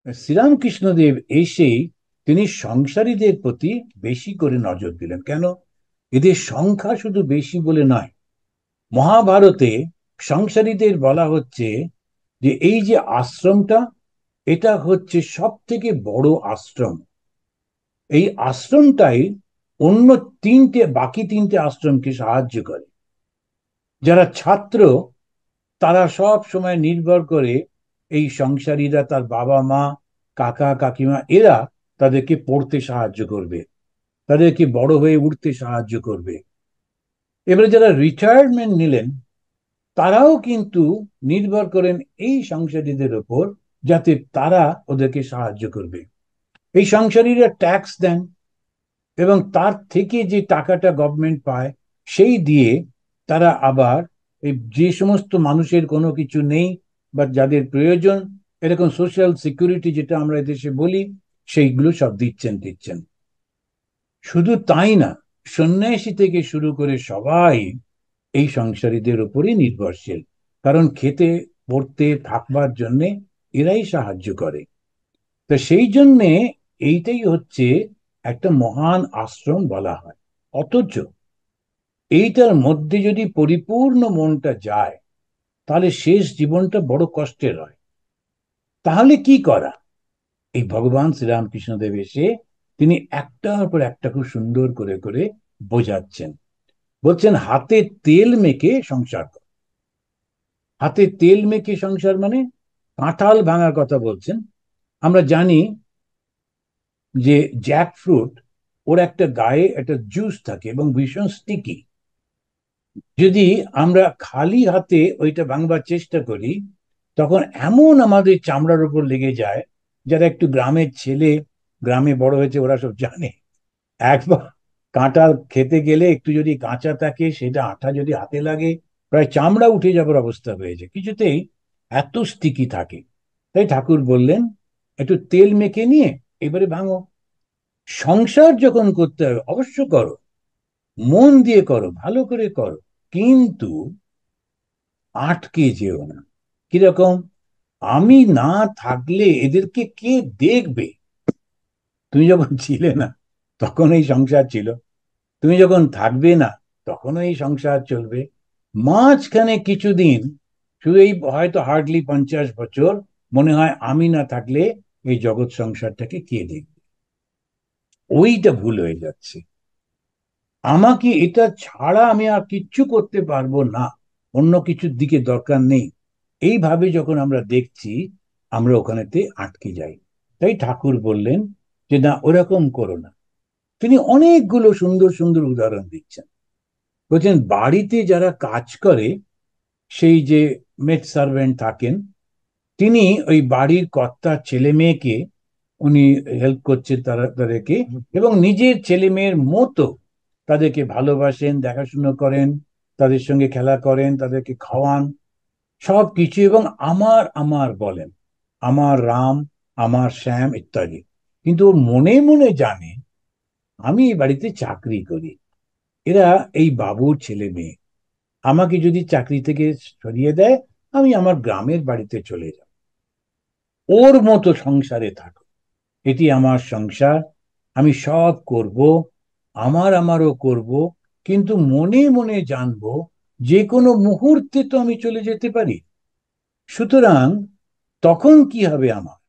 শ্রীরামকৃষ্ণদেব এসেই তিনি সংসারীদের প্রতি বেশি করে নজর দিলেন। কেন? এদের সংখ্যা শুধু বেশি বলে নয়, মহাভারতে সংসারীদের বলা হচ্ছে যে এই যে আশ্রমটা, এটা হচ্ছে সব থেকে বড় আশ্রম। এই আশ্রমটাই অন্য বাকি তিনটে আশ্রমকে সাহায্য করে। যারা ছাত্র, তারা সব সময় নির্ভর করে এই সংসারীরা, তার বাবা মা, কাকা কাকিমা, এরা তাদেরকে পড়তে সাহায্য করবে, তাদেরকে বড় হয়ে উঠতে সাহায্য করবে। এবারে যারা রিটায়ারমেন্ট নিলেন, তারাও কিন্তু নির্ভর করেন এই সংসারীদের ওপর, যাতে তারা ওদেরকে সাহায্য করবে। এই সংসারীরা ট্যাক্স দেন, এবং তার থেকে যে টাকাটা গভর্নমেন্ট পায়, সেই দিয়ে তারা আবার এই যে সমস্ত মানুষের কোনো কিছু নেই বা যাদের প্রয়োজন, এরকম সোশ্যাল সিকিউরিটি যেটা আমরা দেশে বলি, সেইগুলো সব দিচ্ছেন। শুধু তাই না, সন্ন্যাসী থেকে শুরু করে সবাই এই সংসারীদের উপরই নির্ভরশীল। কারণ খেতে, পড়তে, থাকবার জন্য এরাই সাহায্য করে। তো সেই জন্যে এইটাই হচ্ছে একটা মহান আশ্রম বলা হয়। অথচ এইটার মধ্যে যদি পরিপূর্ণ মনটা যায়, তাহলে শেষ জীবনটা বড় কষ্টের হয়। তাহলে কি করা? এই ভগবান শ্রীরামকৃষ্ণদেব এসে তিনি একটার পর একটা খুব সুন্দর করে করে বোঝাচ্ছেন। বলছেন, হাতে তেল মেখে সংসার কর। হাতে তেল মেখে সংসার মানে কাঁঠাল ভাঙার কথা বলছেন। আমরা জানি যে জ্যাক ফ্রুট, ওর একটা গায়ে একটা জুস থাকে এবং ভীষণ স্টিকি। যদি আমরা খালি হাতে ওইটা ভাঙবার চেষ্টা করি, তখন এমন আমাদের চামড়ার উপর লেগে যায়। যারা একটু গ্রামের ছেলে, গ্রামে বড় হয়েছে, ওরা সব জানে। একবার কাঁঠাল খেতে গেলে একটু যদি কাঁচা থাকে, সেটা আঠা যদি হাতে লাগে, প্রায় চামড়া উঠে যাবার অবস্থা হয়েছে কিছুতেই, এত স্টিকি থাকে। তাই ঠাকুর বললেন, একটু তেল মেখে নিয়ে এবারে ভাঙো। সংসার যখন করতে হবে, অবশ্য করো, মন দিয়ে করো, ভালো করে করো, কিন্তু আটকে যেও না। কিরকম? আমি না থাকলে এদেরকে কে দেখবে? তুমি যখন ছিলে না, তখন এই সংসার ছিল। তুমি যখন থাকবে না, তখনও এই সংসার চলবে। মাঝখানে কিছুদিন, শুধু এই হয়তো হার্ডলি 50 বছর, মনে হয় আমি না থাকলে এই জগৎ সংসারটাকে কে দেখবে। ওইটা ভুল হয়ে যাচ্ছে। আমাকে এটা ছাড়া আমি আর কিচ্ছু করতে পারবো না, অন্য কিছুর দিকে দরকার নেই, এইভাবে যখন আমরা দেখছি, আমরা ওখানেতে আটকে যাই। তাই ঠাকুর বললেন যে না, ওরকম করো না। তিনি অনেকগুলো সুন্দর সুন্দর উদাহরণ দিচ্ছেন। বলছেন, বাড়িতে যারা কাজ করে, সেই যে মেড সার্ভেন্ট থাকেন, তিনি ওই বাড়ির কর্তার ছেলে মেয়েকে উনি হেল্প করছেন, তাদেরকে, এবং নিজের ছেলে মেয়ের মতো তাদেরকে ভালোবাসেন, দেখাশুনো করেন, তাদের সঙ্গে খেলা করেন, তাদেরকে খাওয়ান, সব কিছু, এবং আমার আমার বলেন, আমার রাম, আমার শ্যাম ইত্যাদি। কিন্তু ও মনে মনে জানে, আমি এই বাড়িতে চাকরি করি, এরা এই বাবুর ছেলে মেয়ে। আমাকে যদি চাকরি থেকে সরিয়ে দেয়, আমি আমার গ্রামের বাড়িতে চলে যাব। ওর মতো সংসারে থাকো, এটি আমার সংসার, আমি সব করব, আমারও করব, কিন্তু মনে মনে জানবো যে কোনো মুহূর্তে তো আমি চলে যেতে পারি। সুতরাং তখন কি হবে আমার?